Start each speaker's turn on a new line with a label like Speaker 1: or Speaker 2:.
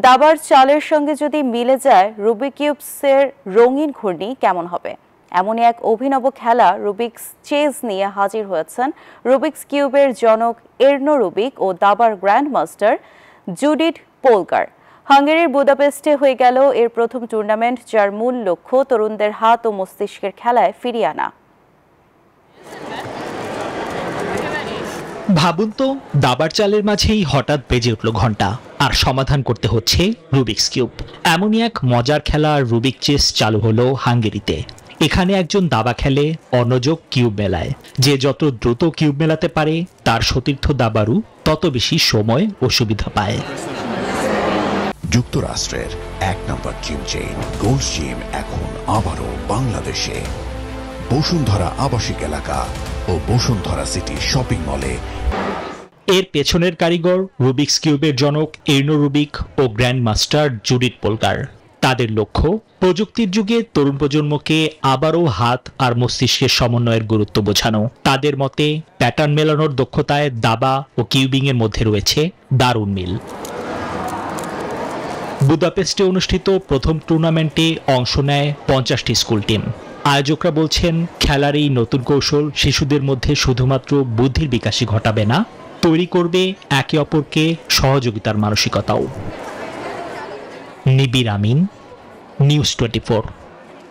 Speaker 1: দাবার চালের সঙ্গে যদি মিলে যায় রুবিক কিউবসের রঙিন ঘূর্ণি কেমন হবে? এমনই এক অভিনব খেলা রুবিকস চেজ নিয়ে হাজির হয়েছেন রুবিকস কিউবের জনক এর্নো রুবিক ও দাবার গ্র্যান্ডমাস্টার জুডিথ পোলকার। হাঙ্গেরির বুদাপেস্টে হয়ে গেল এর প্রথম টুর্নামেন্ট, যার মূল লক্ষ্য তরুণদের হাত ও মস্তিষ্কের খেলায় ফিরিয়ে আনা।
Speaker 2: ভাবুন তো, দাবার চালের মাঝেই হঠাৎ বেজে উঠল ঘন্টা, আর সমাধান করতে হচ্ছে রুবিকস কিউব। এমনই এক মজার খেলা রুবিক চেস চালু হলো হাঙ্গেরিতে। এখানে একজন দাবা খেলে, অন্যজন কিউব মেলায়। যে যত দ্রুত কিউব মেলাতে পারে তার সতীর্থ দাবারু তত বেশি সময় ও সুবিধা পায়।
Speaker 3: যুক্তরাষ্ট্রের ১ নম্বর জিম চেইন গোল্ড জিম এখন আবারও বাংলাদেশে। বসুন্ধরা আবাসিক এলাকা ও বসুন্ধরা সিটি শপিং মলে।
Speaker 2: এর পেছনের কারিগর রুবিকস কিউবের জনক এর্নো রুবিক ও গ্র্যান্ড মাস্টার জুডিথ পোলকার। তাদের লক্ষ্য প্রযুক্তির যুগে তরুণ প্রজন্মকে আবারও হাত আর মস্তিষ্কের সমন্বয়ের গুরুত্ব বোঝানো। তাদের মতে প্যাটার্ন মেলানোর দক্ষতায় দাবা ও কিউবিং এর মধ্যে রয়েছে দারুণ মিল। বুদাপেস্টে অনুষ্ঠিত প্রথম টুর্নামেন্টে অংশ নেয় 50টি স্কুল টিম। আয়োজকরা বলছেন, খেলার এই নতুন কৌশল শিশুদের মধ্যে শুধুমাত্র বুদ্ধির বিকাশই ঘটাবে না, তৈরি করবে একে অপরকে সহযোগিতার মানসিকতাও। নিবির আমিন, নিউজ 24।